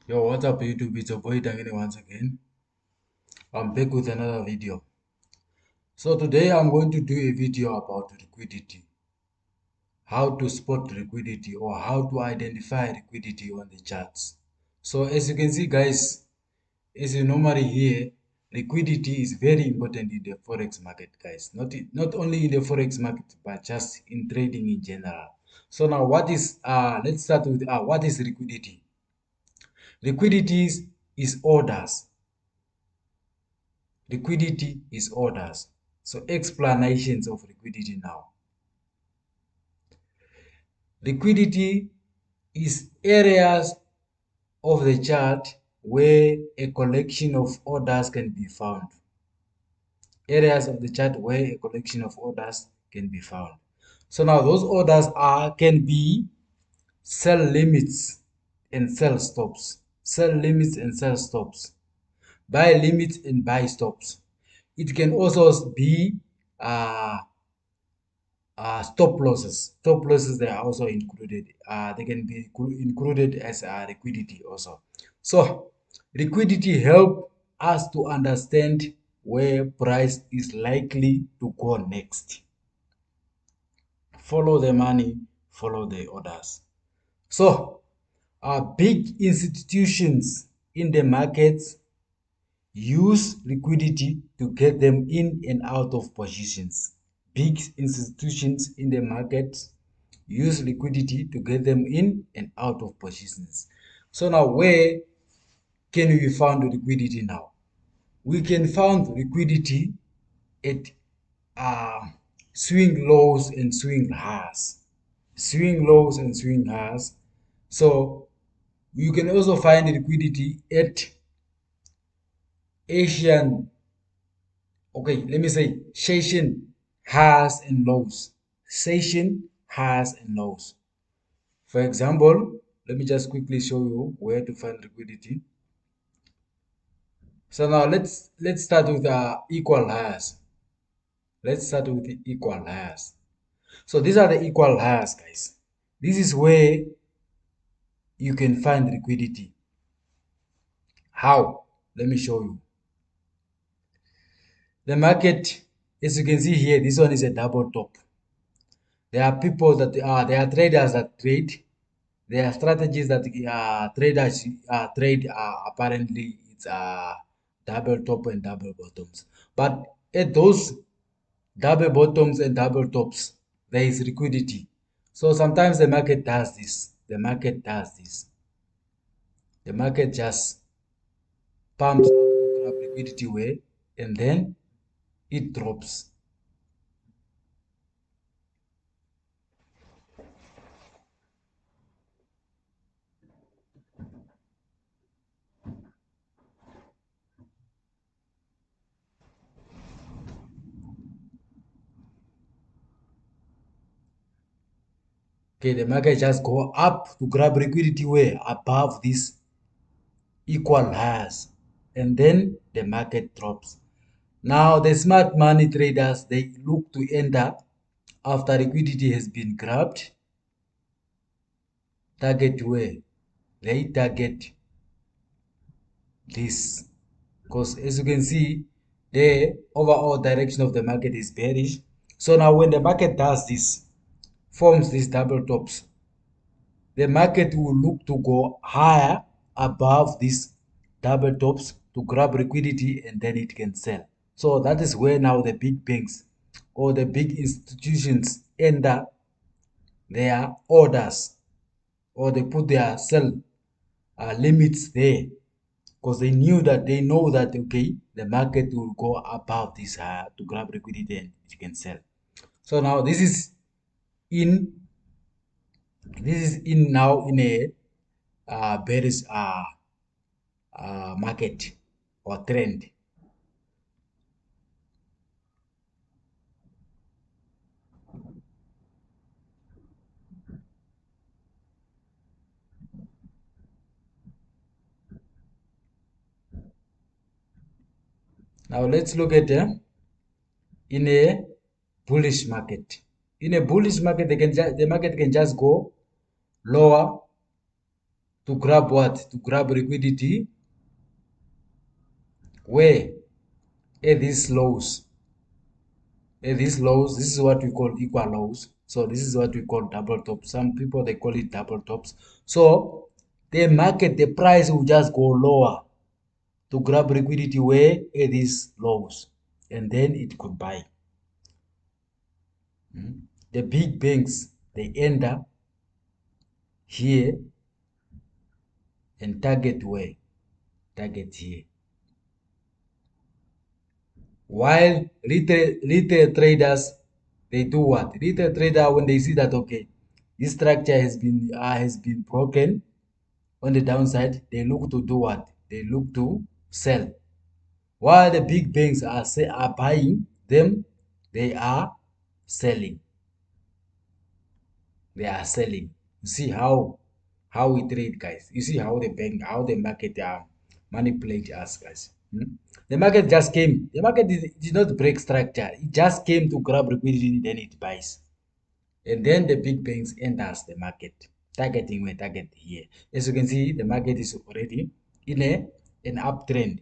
Yo, what's up YouTube? It's your boy Dangini once again. I'm back with another video. So today I'm going to do a video about liquidity. How to spot liquidity or how to identify liquidity on the charts. So as you can see guys, as you normally hear, liquidity is very important in the forex market guys. Not only in the forex market but just in trading in general. So now let's start with what is liquidity? Liquidity is orders. Liquidity is orders. So explanations of liquidity now. Liquidity is areas of the chart where a collection of orders can be found. Areas of the chart where a collection of orders can be found. So now those orders can be sell limits and sell stops. Sell limits and sell stops. Buy limits and buy stops. It can also be stop losses. Stop losses, they are also included. They can be included as liquidity also. So liquidity help us to understand where price is likely to go next. Follow the money, follow the orders. So big institutions in the markets use liquidity to get them in and out of positions. Big institutions in the market use liquidity to get them in and out of positions. So now where can we find liquidity now? We can find liquidity at swing lows and swing highs. Swing lows and swing highs. So you can also find liquidity at Asian, okay, let me say session highs and lows. Session highs and lows. For example, let me just quickly show you where to find liquidity. So now let's start with equal highs. Let's start with the equal highs. So these are the equal highs, guys. This is where you can find liquidity. How? Let me show you. The market, as you can see here, this one is a double top. There are people that there are traders that trade. There are strategies that traders trade. Apparently, it's double top and double bottoms. But at those double bottoms and double tops, there is liquidity. So sometimes the market does this. The market does this. The market just pumps up to grab liquidity way, and then it drops. Okay, the market just go up to grab liquidity way above this equal highs, and then the market drops. Now the smart money traders, they look to enter after liquidity has been grabbed. Target where they target this, because as you can see, the overall direction of the market is bearish. So now when the market does this, forms these double tops, the market will look to go higher above these double tops to grab liquidity, and then it can sell. So that is where now the big banks or the big institutions enter their orders, or they put their sell limits there, because they know that okay, the market will go above this to grab liquidity and it can sell. So now in this is in now in a bearish market or trend. Now let's look at in a bullish market. In a bullish market, the market can just go lower to grab what? To grab liquidity where? At these lows. At these lows, this is what we call equal lows. So this is what we call double tops. Some people they call it double tops. So the market, the price will just go lower to grab liquidity where? At these lows. And then it could buy. The big banks, they end up here and target where? Target here. While retail traders, they do what? Retail trader, when they see that okay, this structure has been broken on the downside, they look to do what? They look to sell. While the big banks are buying them, they are selling. They are selling. You see how we trade, guys. You see how the market manipulate us, guys. The market just came. The market did not break structure. It just came to grab liquidity, then it buys. And then the big banks enters the market, targeting where? Target here. As you can see, the market is already in an uptrend.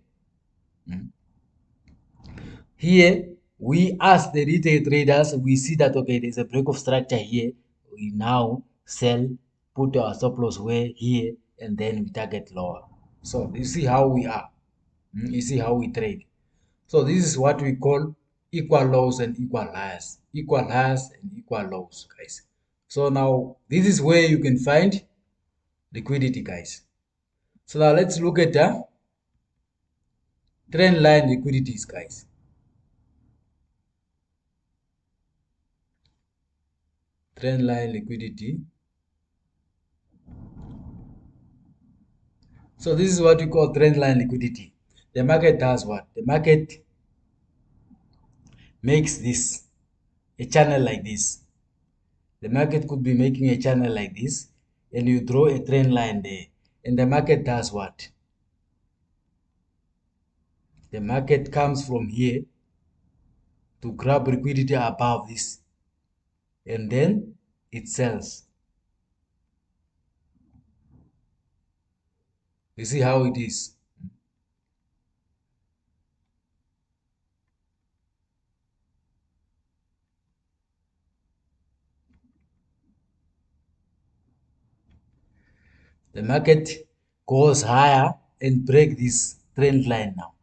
Here, we as the retail traders, we see that okay, there's a break of structure here. We now sell, put our stop loss where? Here, and then we target lower. So you see how we are. You see how we trade. So this is what we call equal lows and equal highs. Equal highs and equal lows, guys. So now this is where you can find liquidity, guys. So now let's look at the trend line liquidities, guys. Trend line liquidity. So this is what we call trend line liquidity. The market does what? The market makes this, a channel like this. The market could be making a channel like this, and you draw a trend line there. And the market does what? The market comes from here to grab liquidity above this, and then it sells. You see how it is? The market goes higher and break this trend line now.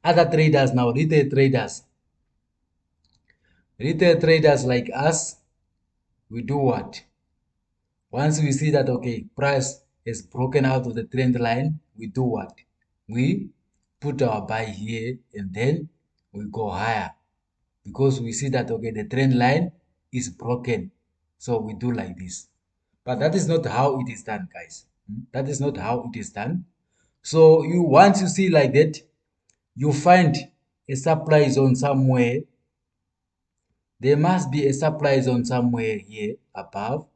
Other traders now, retail traders like us, we do what? Once we see that okay, price is broken out of the trend line, we do what? We put our buy here and then we go higher because we see that okay, the trend line is broken. So we do like this. But that is not how it is done, guys. That is not how it is done. So you once you see like that, you find a supply zone somewhere. There must be a supply zone somewhere here above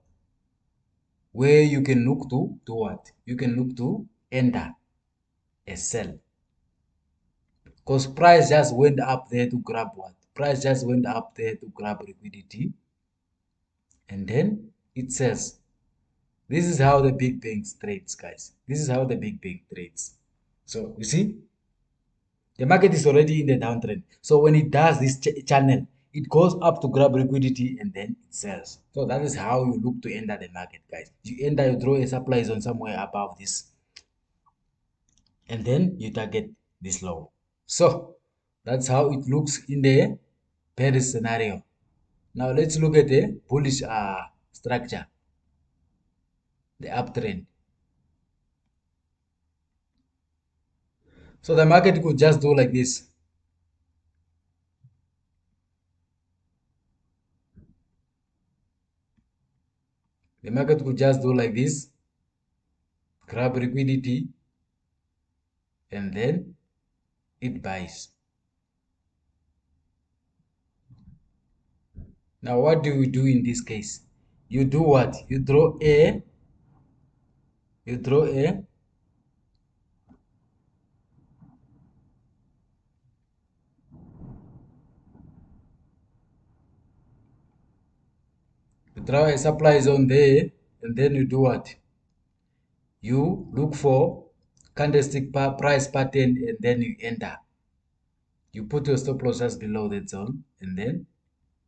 where you can look to do what? You can look to enter a sell. Because price just went up there to grab what? Price just went up there to grab liquidity. And then it sells. This is how the big banks trades, guys. This is how the big bank trades. So you see, the market is already in the downtrend. So when it does this channel, it goes up to grab liquidity and then it sells. So that is how you look to enter the market, guys. You draw a supply zone somewhere above this, and then you target this low. So that's how it looks in the bearish scenario. Now let's look at the bullish structure, the uptrend. So the market could just do like this. The market could just do like this, grab liquidity, and then it buys. Now what do we do in this case? You do what? You draw a you draw a you draw a supply zone there, and then you do what? You look for candlestick price pattern and then you enter. You put your stop loss just below that zone and then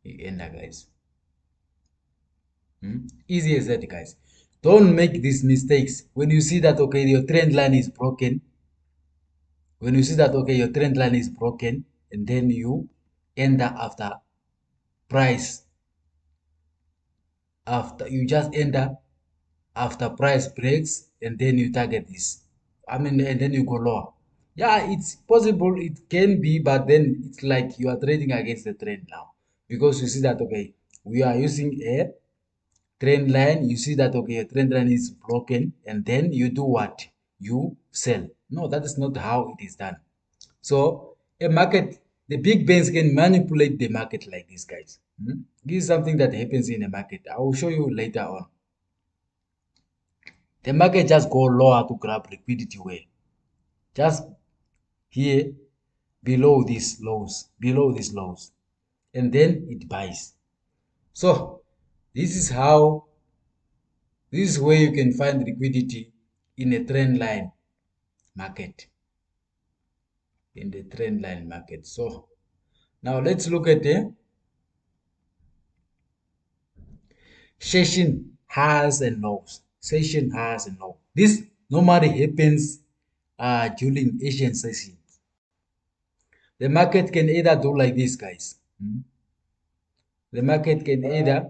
you enter, guys. Easy as that, guys. Don't make these mistakes. When you see that, okay, your trend line is broken, and then you enter after price, after you just enter after price breaks, and then you target this. And then you go lower. Yeah, it's possible, it can be, but then it's like you are trading against the trend now, because you see that, okay, we are using a trend line. You see that, okay, your trend line is broken, and then you do what? You sell. No, that is not how it is done. So a market, the big banks can manipulate the market like this, guys. This is something that happens in a market. I will show you later on. The market just go lower to grab liquidity way. Just here below these lows, and then it buys. So this is where you can find liquidity in a trend line market. So now let's look at the session highs and lows. This normally happens during Asian session. The market can either do like this, guys. The market can either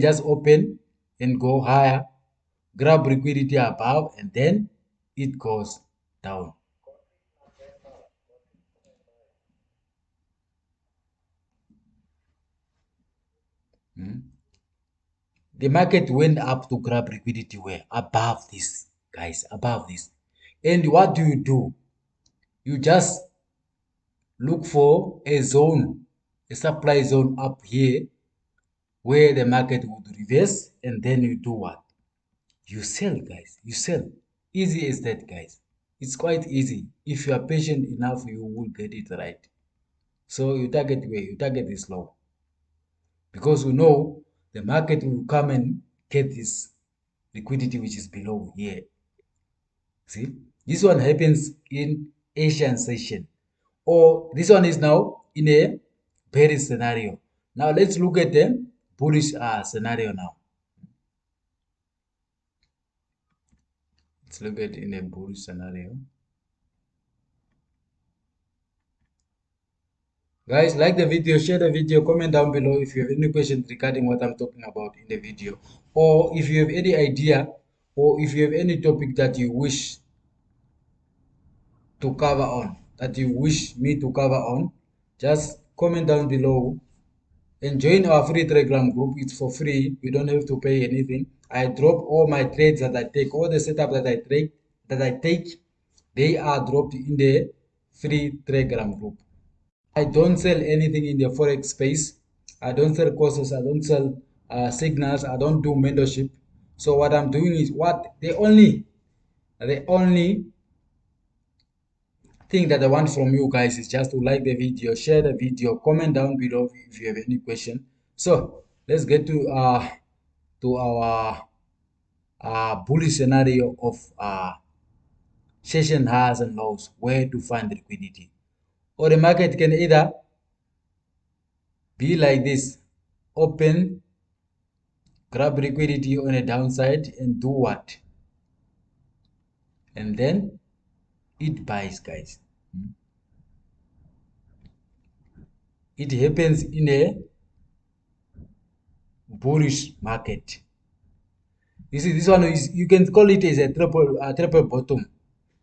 just open and go higher, grab liquidity above, and then it goes down. The market went up to grab liquidity where? Above this, guys, above this. And what do? You just look for a zone, a supply zone up here where the market would reverse, and then you do what? You sell, guys. You sell. Easy as that, guys. It's quite easy. If you are patient enough, you will get it right. So you target where? You target this low. Because we know the market will come and get this liquidity which is below here. See? This one happens in Asian session. Or this one is now in a bearish scenario. Now let's look at the bullish scenario now. Let's look at in a bullish scenario. Guys, like the video, share the video, comment down below if you have any questions regarding what I'm talking about in the video. Or if you have any idea, or if you have any topic that you wish to cover on, that you wish me to cover on, just comment down below and join our free Telegram group. It's for free. You don't have to pay anything. I drop all my trades that I take, all the setup that I take, they are dropped in the free Telegram group. I don't sell anything in the forex space. I don't sell courses. I don't sell signals. I don't do mentorship. So what I'm doing is the only thing that I want from you guys is just to like the video, share the video, comment down below if you have any question. So let's get to our bullish scenario of session highs and lows, where to find liquidity. Or the market can either be like this, open, grab liquidity on a downside and do what? And then it buys, guys. It happens in a bullish market. You see, this one is, you can call it as a triple bottom.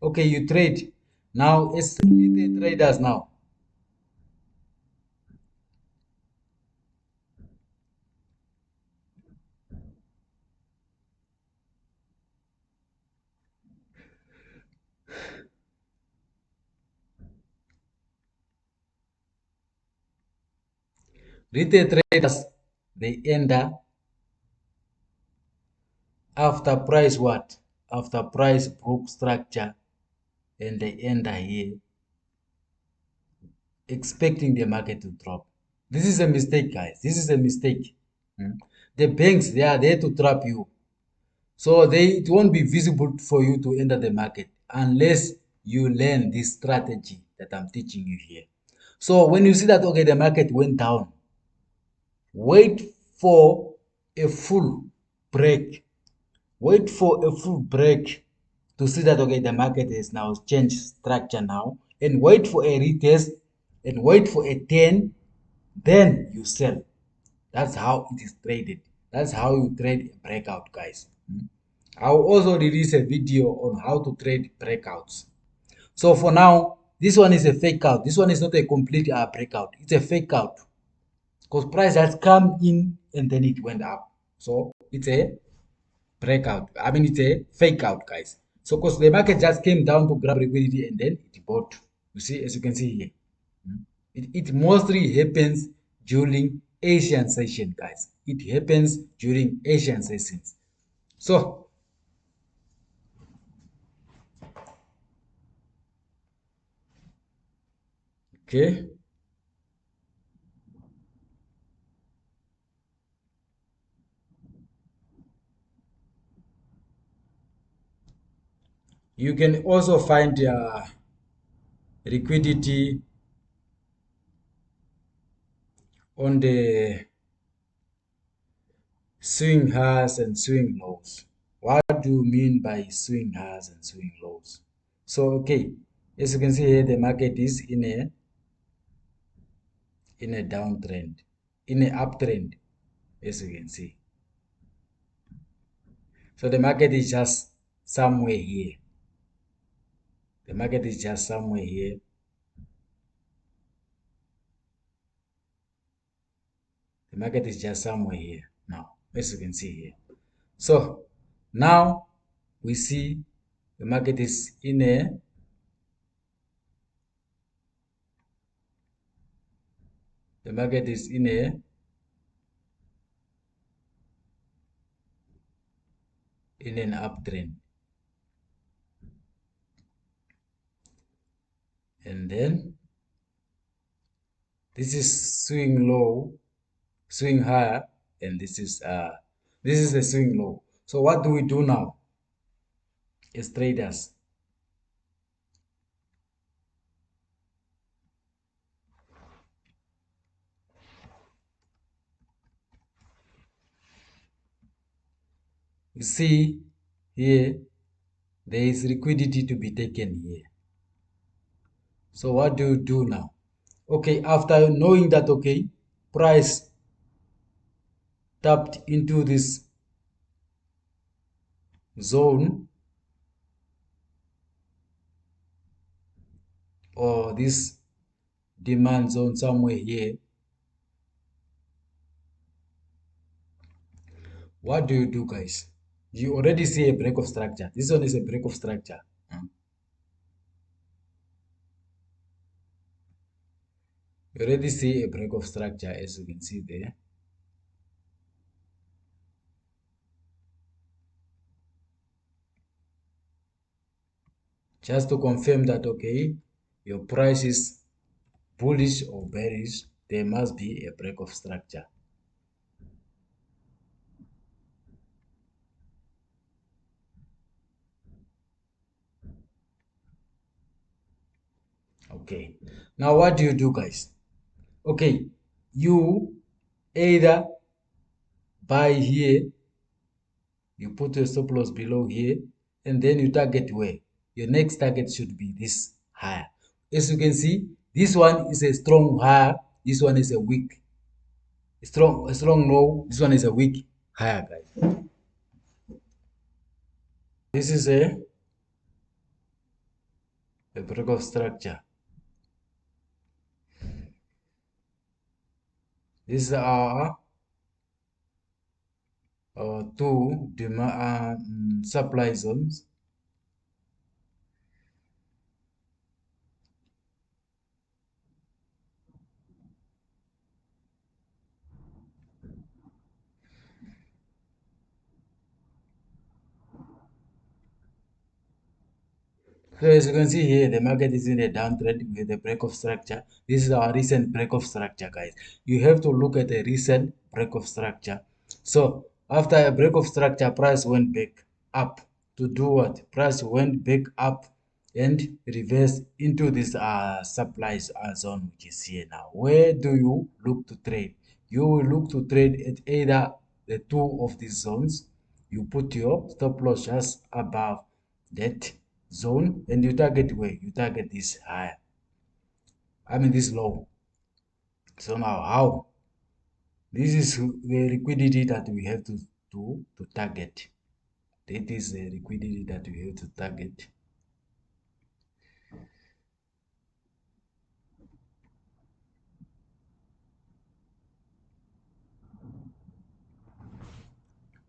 Okay, you trade. Now, it's the traders now. Retail traders, they enter after price what? After price broke structure, and they enter here expecting the market to drop. This is a mistake, guys. This is a mistake. Mm. The banks, they are there to trap you. So it won't be visible for you to enter the market unless you learn this strategy that I'm teaching you here. So when you see that, okay, the market went down, wait for a full break. Wait for a full break to see that, okay, the market has now changed structure now, and wait for a retest and wait for a 10, then you sell. That's how it is traded. That's how you trade a breakout, guys. I'll also release a video on how to trade breakouts. So for now, this one is a fake out. This one is not a complete breakout. It's a fake out because price has come in and then it went up. So it's a breakout. I mean, it's a fake out, guys. So because the market just came down to grab liquidity and then it bought. You see, as you can see here. It mostly happens during Asian session, guys. It happens during Asian sessions. So, okay, you can also find liquidity on the swing highs and swing lows. What do you mean by swing highs and swing lows? So, okay, as you can see here, the market is in a downtrend, in an uptrend, as you can see. So the market is just somewhere here. The market is just somewhere here. The market is just somewhere here now, as you can see here. So now we see the market is in an uptrend. And then this is swing low, swing higher, and this is the swing low. So what do we do now as traders? You see here there is liquidity to be taken here. So what do you do now? Okay, after knowing that, okay, price tapped into this zone or this demand zone somewhere here, what do you do, guys? You already see a break of structure. This one is a break of structure. You already see a break of structure, as you can see there. Just to confirm that, okay, your price is bullish or bearish, there must be a break of structure. Okay, now what do you do, guys? Okay, you either buy here, you put your stop loss below here, and then you target where? Your next target should be this higher. As you can see, this one is a strong higher, this one is a weak, a strong low, this one is a weak higher, guys. This is a break of structure. These are two supply zones. So as you can see here, the market is in a downtrend with a break of structure. This is our recent break of structure, guys. You have to look at the recent break of structure So after a break of structure, price went back up to do what? Price went back up and reversed into this supplies zone, which is here now. Where do you look to trade? You will look to trade at either the two of these zones. You put your stop loss just above that zone and you target where? You target this higher. I mean this low. So now how? This is the liquidity that we have to target. That is the liquidity that we have to target.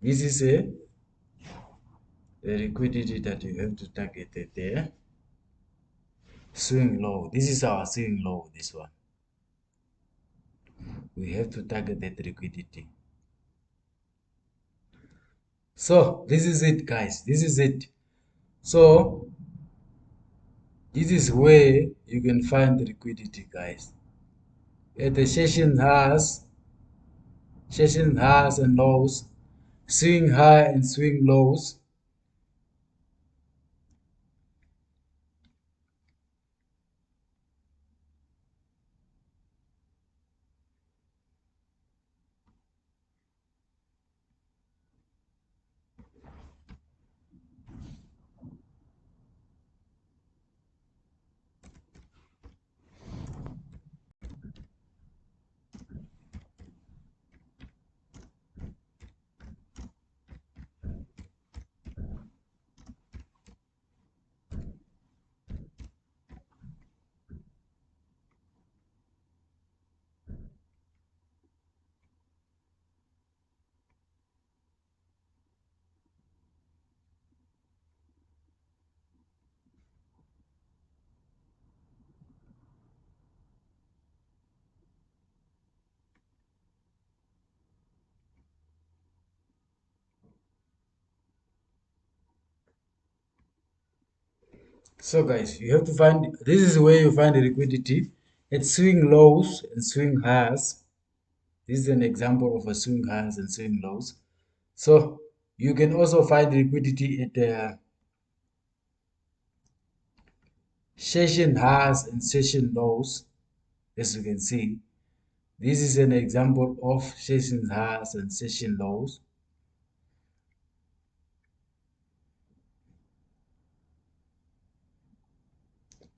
This is the liquidity that you have to target it there. Swing low. This is our swing low, this one. We have to target that liquidity. So this is it, guys. This is it. So this is where you can find the liquidity, guys. At the session highs and lows, swing high and swing lows. So guys, you have to find, this is where you find the liquidity at swing lows and swing highs. This is an example of a swing highs and swing lows. So you can also find liquidity at the session highs and session lows. As you can see, this is an example of session highs and session lows.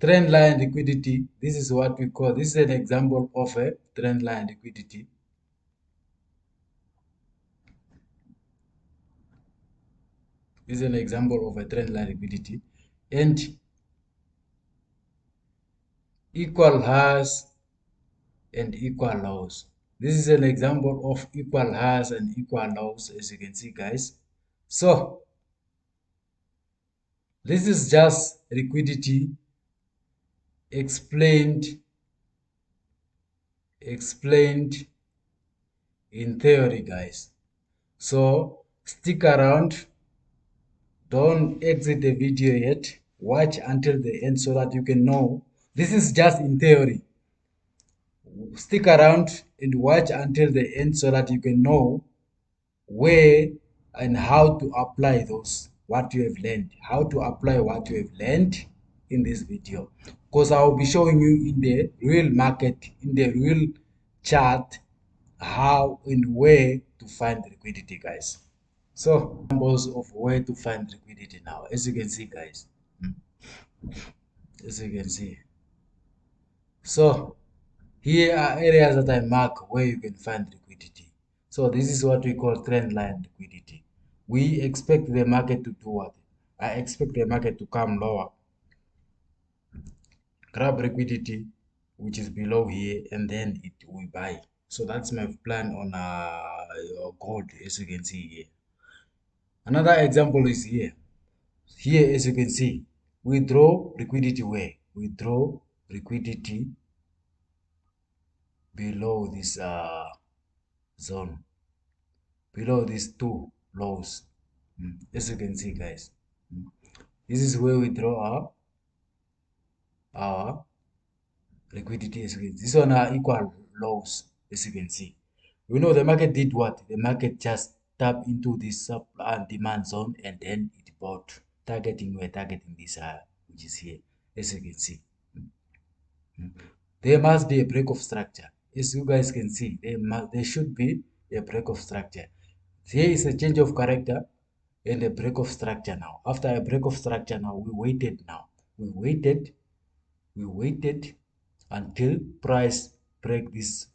Trend line liquidity, this is what we call, this is an example of a trend line liquidity. This is an example of a trend line liquidity. And equal highs and equal lows. This is an example of equal highs and equal lows, as you can see, guys. So this is just liquidity explained in theory, guys. So stick around, don't exit the video yet, watch until the end so that you can know. This is just in theory. Stick around and watch until the end so that you can know where and how to apply those what you have learned, how to apply what you have learned in this video, because I will be showing you in the real market, in the real chart, how and where to find liquidity, guys. So examples of where to find liquidity now, as you can see, guys. As you can see, so here are areas that I mark where you can find liquidity. So this is what we call trend line liquidity. We expect the market to do what? I expect the market to come lower, grab liquidity, which is below here, and then it will buy. So that's my plan on gold, as you can see here. Another example is here. Here, as you can see, we draw liquidity where? We draw liquidity below this zone, below these two lows. As you can see, guys, this is where we draw our liquidity. As you can see, this one are equal lows, as you can see. We know the market did what? The market just tapped into this supply and demand zone, and then it bought, targeting, we're targeting this which is here, as you can see. There must be a break of structure. As you guys can see, there should be a break of structure. Here is a change of character and a break of structure now. After a break of structure now, we waited now. We waited until price break these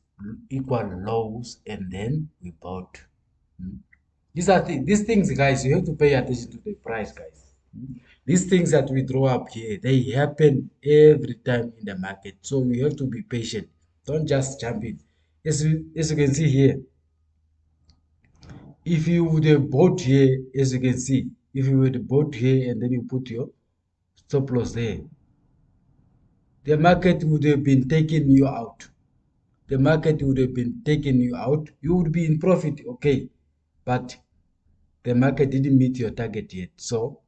equal lows, and then we bought. These things, guys, you have to pay attention to the price, guys. These things that we draw up here, they happen every time in the market. So you have to be patient. Don't just jump in. As you can see here, if you would have bought here, as you can see, if you would have bought here and then you put your stop loss there, the market would have been taking you out. The market would have been taking you out. You would be in profit, okay, but the market didn't meet your target yet. So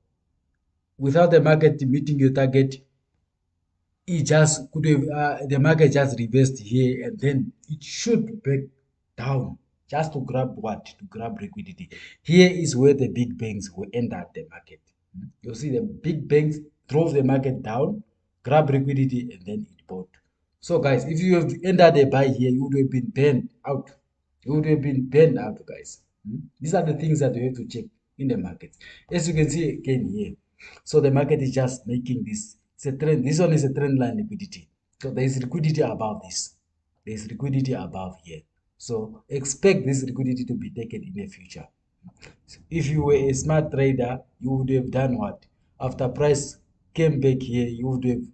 without the market meeting your target, it just could have the market just reversed here, and then it should break down just to grab what? To grab liquidity. Here is where the big banks will enter the market. You see, the big banks drove the market down, grab liquidity, and then it bought. So guys, if you have entered a buy here, you would have been burned out. You would have been burned out, guys. These are the things that you have to check in the market. As you can see again here, so the market is just making this. It's a trend. This one is a trend line liquidity. So there is liquidity above this. There is liquidity above here. So expect this liquidity to be taken in the future. If you were a smart trader, you would have done what? After price came back here, you would have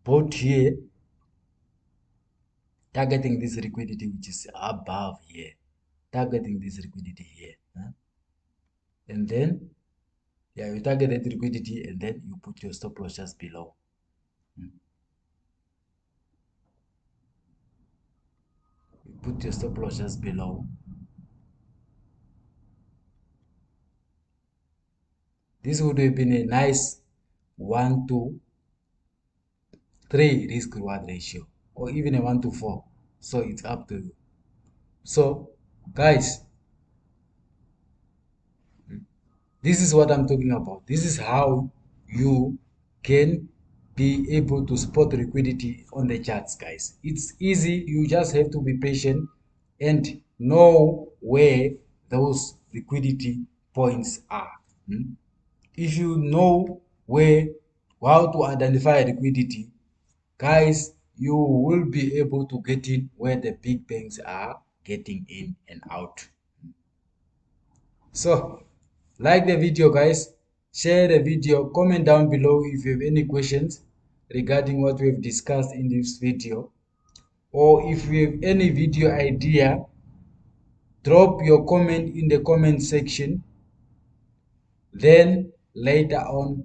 bought here, targeting this liquidity which is above here. Targeting this liquidity here. And then, yeah, you target that liquidity and then you put your stop loss just below. You put your stop loss just below. This would have been a nice 1-to-3 risk reward ratio, or even a 1-to-4. So it's up to you. So, guys, this is what I'm talking about. This is how you can be able to spot liquidity on the charts, guys. It's easy. You just have to be patient and know where those liquidity points are. If you know how to identify liquidity, guys, you will be able to get in where the big banks are getting in and out. So, like the video, guys, share the video, comment down below if you have any questions regarding what we have discussed in this video, or if you have any video idea, drop your comment in the comment section. Then later on,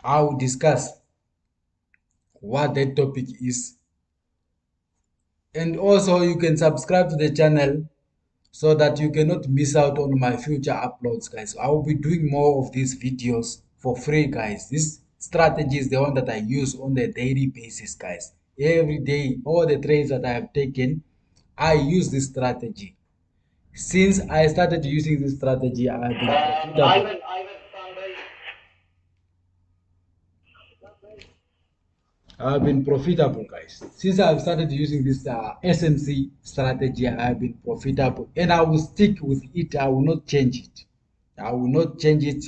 I will discuss what that topic is. And also you can subscribe to the channel so that you cannot miss out on my future uploads, guys. I will be doing more of these videos for free, guys. This strategy is the one that I use on a daily basis, guys. Every day, all the trades that I have taken, I use this strategy. Since I started using this strategy, I have been profitable. I've been profitable, guys. Since I've started using this SMC strategy, I've been profitable, and I will stick with it. I will not change it. I will not change it.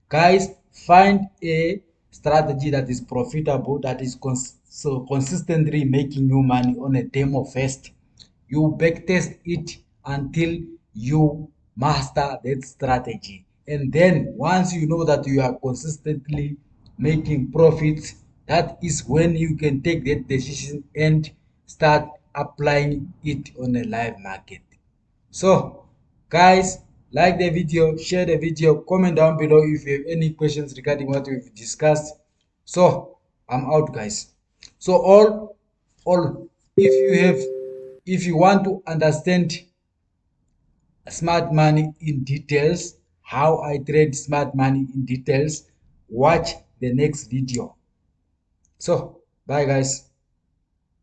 Guys, find a strategy that is profitable, that is so consistently making you money on a demo first. You backtest it until you master that strategy. And then once you know that you are consistently making profits, that is when you can take that decision and start applying it on a live market. So, guys, like the video, share the video, comment down below if you have any questions regarding what we've discussed. So, I'm out, guys. So, if you want to understand smart money in details, how I trade smart money in details, watch the next video. So, bye, guys.